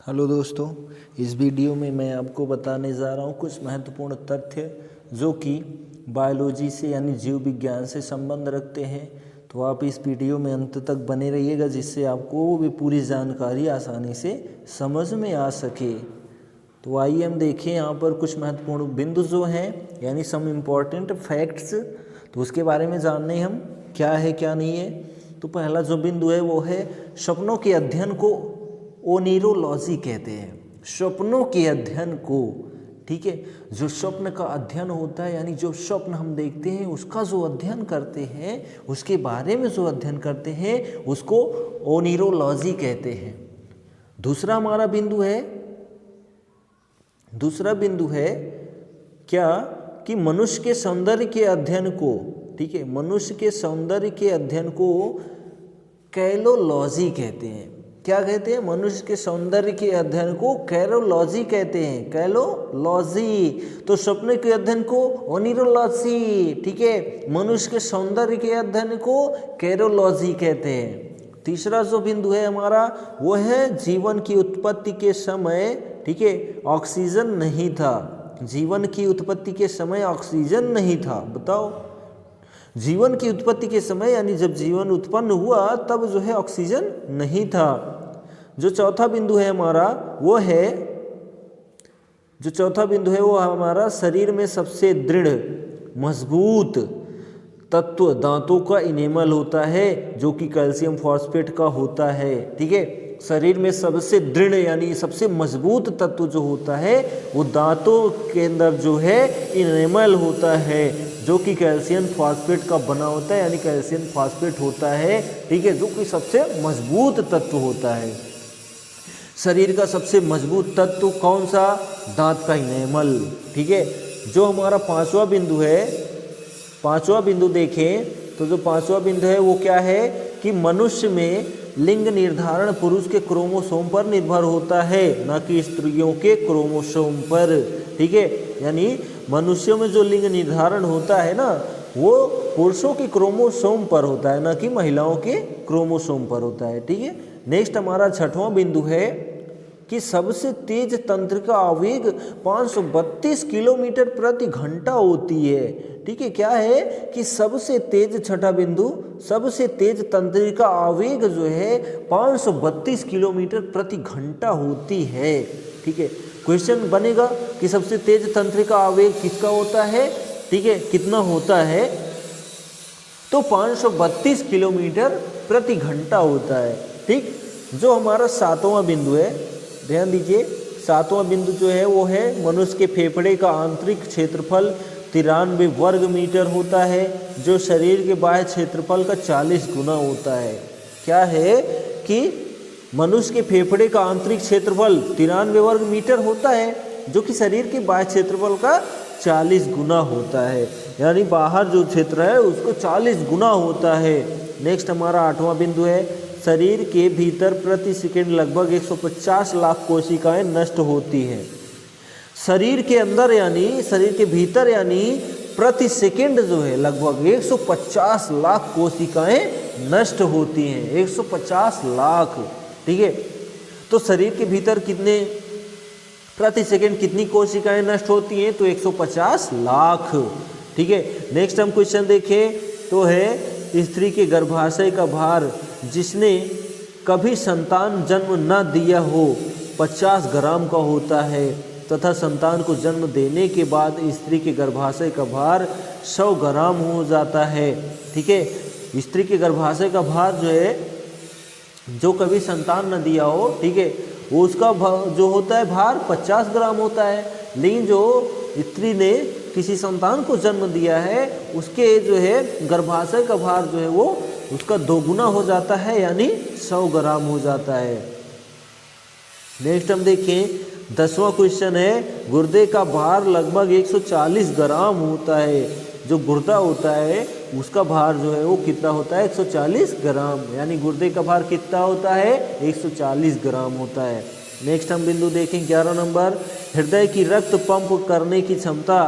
Hello दोस्तों, इस video में मैं आपको बताने जा रहा हूँ कुछ महत्वपूर्ण तथ्य जो कि बायोलॉजी से यानी जीव विज्ञान से संबंध रखते हैं। तो आप इस वीडियो में अंत तक बने रहिएगा जिससे आपको भी पूरी जानकारी आसानी से समझ में आ सके। तो आइए हम देखें यहाँ पर कुछ महत्वपूर्ण बिंदु जो हैं यानी सम इम्पॉर्टेंट फैक्ट्स, तो उसके बारे में जानने हम क्या है क्या नहीं है। तो पहला जो बिंदु है वो है सपनों के अध्ययन को ओनिरोलॉजी कहते हैं। स्वप्नों के अध्ययन को, ठीक है, जो स्वप्न का अध्ययन होता है यानी जो स्वप्न हम देखते हैं उसका जो अध्ययन करते हैं, उसके बारे में जो अध्ययन करते हैं उसको ओनिरोलॉजी कहते हैं। दूसरा बिंदु है क्या कि मनुष्य के सौंदर्य के अध्ययन को, ठीक है, मनुष्य के सौंदर्य के अध्ययन को कैलोलॉजी कहते हैं। क्या कहते हैं? मनुष्य के सौंदर्य के अध्ययन को कैरोलॉजी कहते हैं, कैलोलॉजी। तो स्वप्न के अध्ययन को ओनिरोलॉजी, ठीक है, मनुष्य के सौंदर्य के अध्ययन को कैरोलॉजी कहते हैं। तीसरा जो बिंदु है हमारा वो है जीवन की उत्पत्ति के समय, ठीक है, ऑक्सीजन नहीं था। जीवन की उत्पत्ति के समय ऑक्सीजन नहीं था। बताओ, जीवन की उत्पत्ति के समय यानी जब जीवन उत्पन्न हुआ तब जो है ऑक्सीजन नहीं था। जो चौथा बिंदु है हमारा वो हमारा शरीर में सबसे दृढ़ मजबूत तत्व दांतों का इनेमल होता है जो कि कैल्शियम फॉस्फेट का होता है, ठीक है। शरीर में सबसे दृढ़ यानी सबसे मजबूत तत्व जो होता है वो दांतों के अंदर जो है इनेमल होता है जो कि कैल्शियम फॉस्फेट का बना होता है यानी कैल्शियम फॉस्फेट होता है, ठीक है, जो कि सबसे मजबूत तत्व होता है। शरीर का सबसे मजबूत तत्व कौन सा? दांत का इनेमल, ठीक है। जो हमारा पांचवा बिंदु देखें तो जो पांचवा बिंदु है वो क्या है कि मनुष्य में लिंग निर्धारण पुरुष के क्रोमोसोम पर निर्भर होता है, ना कि स्त्रियों के क्रोमोसोम पर, ठीक है। यानी मनुष्यों में जो लिंग निर्धारण होता है ना वो पुरुषों के क्रोमोसोम पर होता है, ना कि महिलाओं के क्रोमोसोम पर होता है, ठीक है। नेक्स्ट हमारा छठवां बिंदु है कि सबसे तेज तंत्रिका आवेग 532 किलोमीटर प्रति घंटा होती है, ठीक है। क्या है कि सबसे तेज तंत्रिका आवेग जो है 532 किलोमीटर प्रति घंटा होती है, ठीक है। क्वेश्चन बनेगा कि सबसे तेज तंत्रिका आवेग किसका होता है, ठीक है, कितना होता है? तो 532 किलोमीटर प्रति घंटा होता है, ठीक। जो हमारा सातवां बिंदु है, ध्यान दीजिए, सातवां बिंदु जो है वो है मनुष्य के फेफड़े का आंतरिक क्षेत्रफल 93 वर्ग मीटर होता है जो शरीर के बाह्य क्षेत्रफल का 40 गुना होता है। क्या है कि मनुष्य के फेफड़े का आंतरिक क्षेत्रफल 93 वर्ग मीटर होता है जो कि शरीर के बाह्य क्षेत्रफल का 40 गुना होता है, यानी बाहर जो क्षेत्र है उसको 40 गुना होता है। नेक्स्ट हमारा आठवां बिंदु है शरीर के भीतर प्रति सेकंड लगभग 150 लाख कोशिकाएं नष्ट होती हैं। शरीर के अंदर यानी शरीर के भीतर यानी प्रति सेकंड जो है लगभग 150 लाख कोशिकाएं नष्ट होती हैं, 150 लाख, ठीक है। तो शरीर के भीतर कितने प्रति सेकंड कितनी कोशिकाएं नष्ट होती हैं? तो 150 लाख, ठीक है। नेक्स्ट हम क्वेश्चन देखें तो है स्त्री के गर्भाशय का भार जिसने कभी संतान जन्म न दिया हो 50 ग्राम का होता है तथा संतान को जन्म देने के बाद स्त्री के गर्भाशय का भार 100 ग्राम हो जाता है, ठीक है। स्त्री के गर्भाशय का भार जो है जो कभी संतान न दिया हो, ठीक है, वो उसका जो होता है भार 50 ग्राम होता है, लेकिन जो स्त्री ने किसी संतान को जन्म दिया है उसके जो है गर्भाशय का भार जो है वो उसका 2 गुना हो जाता है यानी 100 ग्राम हो जाता है। नेक्स्ट हम देखें 10वां क्वेश्चन है गुर्दे का भार लगभग 140 ग्राम होता है। जो गुर्दा होता है उसका भार जो है वो कितना होता है? 140 ग्राम, यानी गुर्दे का भार कितना होता है? 140 ग्राम होता है। नेक्स्ट हम बिंदु देखें 11 नंबर, हृदय की रक्त पंप करने की क्षमता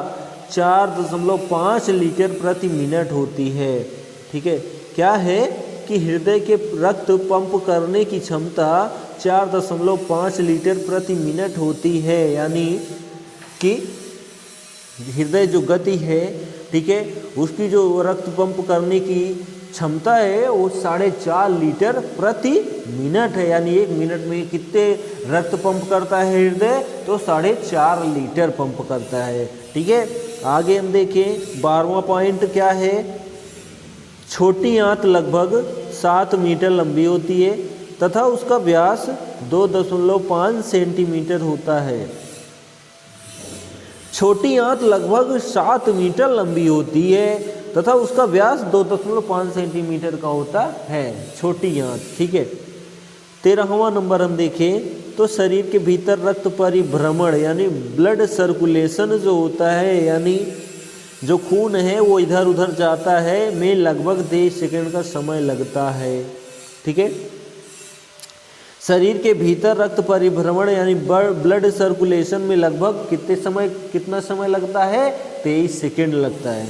4.5 लीटर प्रति मिनट होती है, ठीक है। क्या है कि हृदय के रक्त पंप करने की क्षमता 4.5 लीटर प्रति मिनट होती है, यानी कि हृदय जो गति है, ठीक है, उसकी जो रक्त पंप करने की क्षमता है वो 4.5 लीटर प्रति मिनट है, यानी 1 मिनट में कितने रक्त पंप करता है हृदय, तो 4.5 लीटर पंप करता है। ठीक है, आगे हम देखें 12वां पॉइंट क्या है। छोटी आंत लगभग 7 मीटर लंबी होती है तथा उसका व्यास 2.5 सेंटीमीटर होता है। छोटी आंत लगभग 7 मीटर लंबी होती है तथा उसका व्यास 2.5 सेंटीमीटर का होता है, छोटी आंत। ठीक है, 13वां नंबर हम देखें तो शरीर के भीतर रक्त परिभ्रमण यानी ब्लड सर्कुलेशन जो होता है, यानी जो खून है वो इधर उधर जाता है, में लगभग 23 सेकंड का समय लगता है। ठीक है, शरीर के भीतर रक्त परिभ्रमण यानी ब्लड सर्कुलेशन में लगभग कितना समय लगता है, 23 सेकंड लगता है।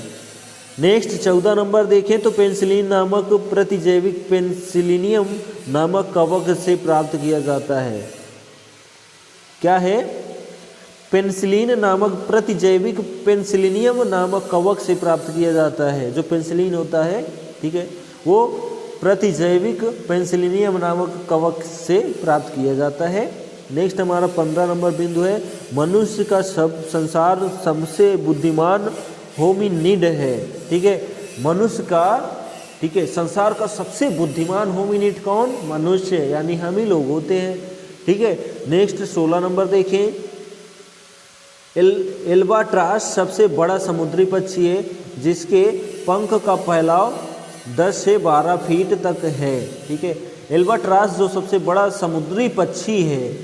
नेक्स्ट 14 नंबर देखें तो पेनिसिलिन नामक प्रतिजैविक पेनिसिलिनियम नामक कवक से प्राप्त किया जाता है। क्या है? पेनिसिलिन नामक प्रतिजैविक पेनिसिलिनियम नामक कवक से प्राप्त किया जाता है। जो पेनिसिलिन होता है, ठीक है, वो प्रतिजैविक पेनिसिलिनियम नामक कवक से प्राप्त किया जाता है। नेक्स्ट हमारा 15 नंबर बिंदु है, मनुष्य का संसार सबसे बुद्धिमान होमिनिड है। ठीक है, मनुष्य का, ठीक है, संसार का सबसे बुद्धिमान होमिनिड कौन? मनुष्य, यानी हम ही लोग होते हैं। ठीक है, नेक्स्ट 16 नंबर देखें, एल्बाट्रॉस सबसे बड़ा समुद्री पक्षी है जिसके पंख का फैलाव 10 से 12 फीट तक है। ठीक है, एल्बाट्रॉस जो सबसे बड़ा समुद्री पक्षी है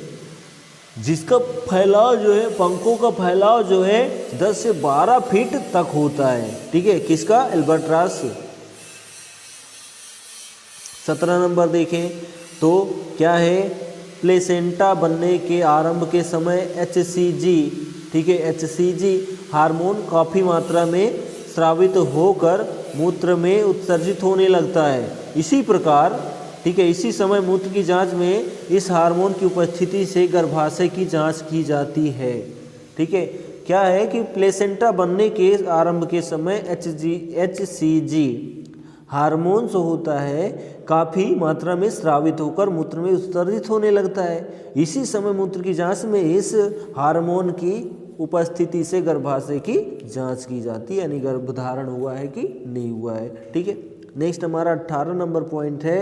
जिसका फैलाव जो है, पंखों का फैलाव जो है 10 से 12 फीट तक होता है। ठीक है, किसका? एल्बाट्रॉस। 17 नंबर देखें तो क्या है, प्लेसेंटा बनने के आरंभ के समय HCG, ठीक है, HCG हार्मोन काफ़ी मात्रा में स्रावित होकर मूत्र में उत्सर्जित होने लगता है। इसी प्रकार, ठीक है, इसी समय मूत्र की जांच में इस हार्मोन की उपस्थिति से गर्भाशय की जांच की जाती है। ठीक है, क्या है कि प्लेसेंटा बनने के आरंभ के समय HCG हार्मोन जो होता है काफ़ी मात्रा में स्रावित होकर मूत्र में उत्सर्जित होने लगता है। इसी समय मूत्र की जांच में इस हार्मोन की उपस्थिति से गर्भाशय की जांच की जाती है, यानी गर्भधारण हुआ है कि नहीं हुआ है। ठीक है, नेक्स्ट हमारा 18 नंबर पॉइंट है,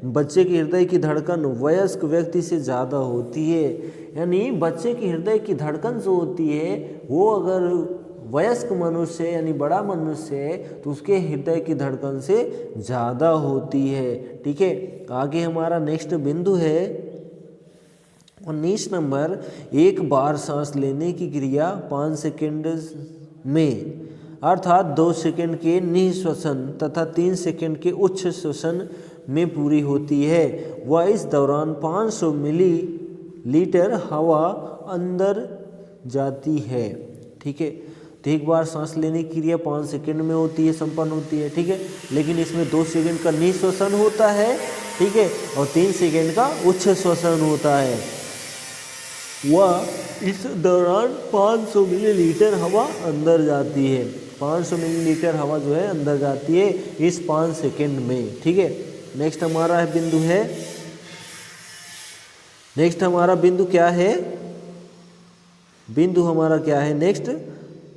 बच्चे की हृदय की धड़कन वयस्क व्यक्ति से ज़्यादा होती है। यानी बच्चे की हृदय की धड़कन जो होती है वो अगर वयस्क मनुष्य यानी बड़ा मनुष्य है तो उसके हृदय की धड़कन से ज़्यादा होती है। ठीक है, आगे हमारा नेक्स्ट बिंदु है 19 नंबर, एक बार सांस लेने की क्रिया 5 सेकेंड में अर्थात 2 सेकेंड के निःश्वसन तथा 3 सेकेंड के उच्च श्वसन में पूरी होती है। वह इस दौरान 500 मिलीलीटर हवा अंदर जाती है। ठीक है, तो एक बार सांस लेने की क्रिया 5 सेकेंड में होती है, संपन्न होती है। ठीक है, लेकिन इसमें 2 सेकेंड का निःश्वसन होता है, ठीक है, और 3 सेकेंड का उच्च श्वसन होता है। वह इस दौरान 500 मिलीलीटर हवा अंदर जाती है। 500 मिलीलीटर हवा जो है अंदर जाती है इस 5 सेकेंड में। ठीक है, नेक्स्ट हमारा बिंदु है, नेक्स्ट हमारा बिंदु क्या है, बिंदु हमारा क्या है नेक्स्ट,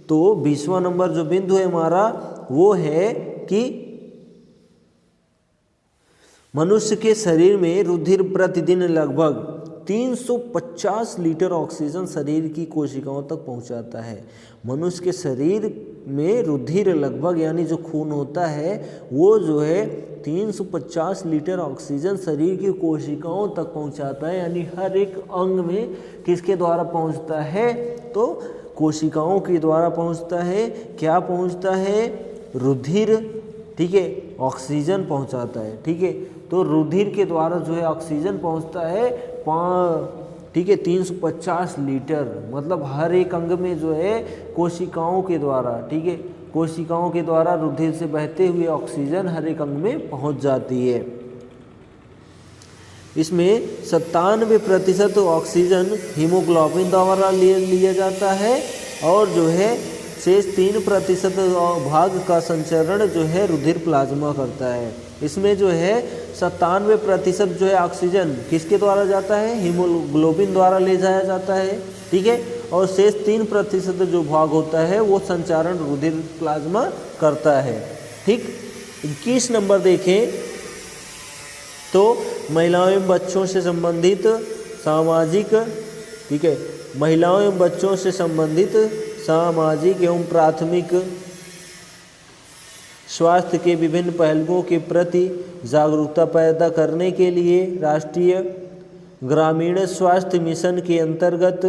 तो 20वां नंबर जो बिंदु है हमारा वो है कि मनुष्य के शरीर में रुधिर प्रतिदिन लगभग 350 लीटर ऑक्सीजन शरीर की कोशिकाओं तक पहुंचाता है। मनुष्य के शरीर में रुधिर लगभग, यानी जो खून होता है वो जो है 350 लीटर ऑक्सीजन शरीर की कोशिकाओं तक पहुंचाता है। यानी हर एक अंग में किसके द्वारा पहुंचता है, तो कोशिकाओं के द्वारा पहुंचता है। क्या पहुंचता है? रुधिर, ठीक है, ऑक्सीजन पहुंचाता है। ठीक है, तो रुधिर के द्वारा जो है ऑक्सीजन पहुंचता है, ठीक है, 350 लीटर, मतलब हर एक अंग में जो है कोशिकाओं के द्वारा, ठीक है, कोशिकाओं के द्वारा रुधिर से बहते हुए ऑक्सीजन हर एक अंग में पहुंच जाती है। इसमें 97% ऑक्सीजन हीमोग्लोबिन द्वारा लिया जाता है और जो है शेष 3% भाग का संचरण जो है रुधिर प्लाज्मा करता है। इसमें जो है 97% जो है ऑक्सीजन किसके द्वारा जाता है, हीमोग्लोबिन द्वारा ले जाया जाता है, ठीक है, और शेष 3% जो भाग होता है वो संचरण रुधिर प्लाज्मा करता है, ठीक। 21 नंबर देखें तो महिलाओं एवं बच्चों से संबंधित सामाजिक, ठीक है, महिलाओं एवं बच्चों से संबंधित सामाजिक एवं प्राथमिक स्वास्थ्य के विभिन्न पहलुओं के प्रति जागरूकता पैदा करने के लिए राष्ट्रीय ग्रामीण स्वास्थ्य मिशन के अंतर्गत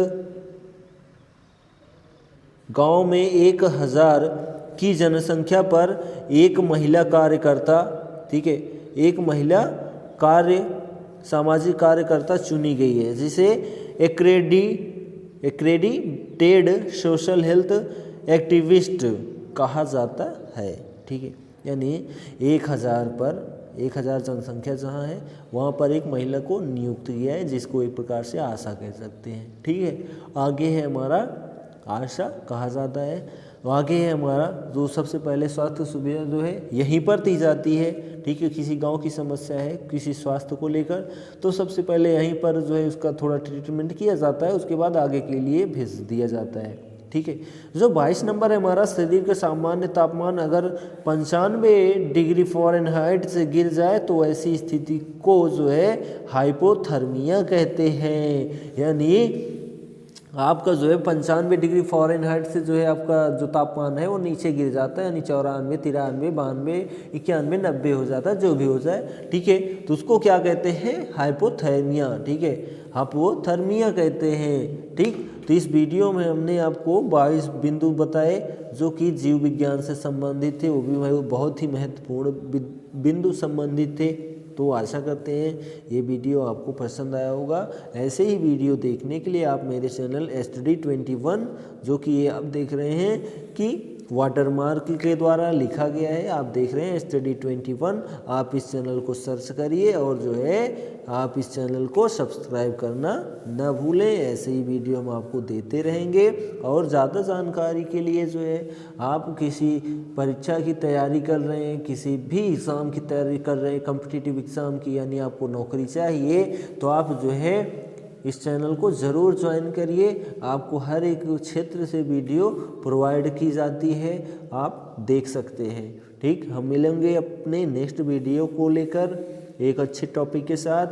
गांव में 1000 की जनसंख्या पर एक महिला कार्यकर्ता, ठीक है, एक महिला सामाजिक कार्यकर्ता चुनी गई है, जिसे एक्रेडिटेड सोशल हेल्थ एक्टिविस्ट कहा जाता है, ठीक है। यानी 1000 जनसंख्या जहाँ है वहाँ पर एक महिला को नियुक्त किया है, जिसको एक प्रकार से आशा कह सकते हैं, ठीक है। आगे है हमारा आशा कहा जाता है। आगे है हमारा जो सबसे पहले स्वास्थ्य सुविधा जो है यहीं पर दी जाती है, ठीक है। किसी गांव की समस्या है किसी स्वास्थ्य को लेकर तो सबसे पहले यहीं पर जो है उसका थोड़ा ट्रीटमेंट किया जाता है, उसके बाद आगे के लिए भेज दिया जाता है, ठीक है। जो 22 नंबर है हमारा, शरीर का सामान्य तापमान अगर 95 डिग्री फ़ारेनहाइट से गिर जाए तो ऐसी स्थिति को जो है हाइपोथर्मिया कहते हैं। यानी आपका जो है 95 डिग्री फ़ारेनहाइट से जो है आपका जो तापमान है वो नीचे गिर जाता है, यानी 94, 93, 92, 91, 90 हो जाता है, जो भी हो जाए, ठीक है। तो उसको क्या कहते हैं, हाइपोथर्मिया, ठीक है, हाइपोथर्मिया कहते हैं, ठीक। तो इस वीडियो में हमने आपको 22 बिंदु बताए जो कि जीव विज्ञान से संबंधित थे, वो भी बहुत ही महत्वपूर्ण बिंदु संबंधित थे। तो आशा करते हैं ये वीडियो आपको पसंद आया होगा। ऐसे ही वीडियो देखने के लिए आप मेरे चैनल स्टडी 21 जो कि ये आप देख रहे हैं कि वाटरमार्क के द्वारा लिखा गया है, आप देख रहे हैं स्टडी 21, आप इस चैनल को सर्च करिए और जो है आप इस चैनल को सब्सक्राइब करना न भूलें। ऐसे ही वीडियो हम आपको देते रहेंगे और ज़्यादा जानकारी के लिए जो है आप किसी परीक्षा की तैयारी कर रहे हैं, किसी भी एग्ज़ाम की तैयारी कर रहे हैं, कॉम्पिटिटिव एग्ज़ाम की, यानी आपको नौकरी चाहिए, तो आप जो है इस चैनल को ज़रूर ज्वाइन करिए। आपको हर एक क्षेत्र से वीडियो प्रोवाइड की जाती है, आप देख सकते हैं, ठीक। हम मिलेंगे अपने नेक्स्ट वीडियो को लेकर एक अच्छे टॉपिक के साथ।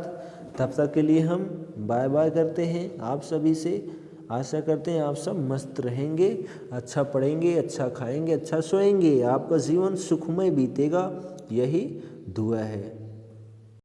तब तक के लिए हम बाय बाय करते हैं आप सभी से। आशा करते हैं आप सब मस्त रहेंगे, अच्छा पढ़ेंगे, अच्छा खाएंगे, अच्छा सोएंगे, आपका जीवन सुखमय बीतेगा, यही दुआ है।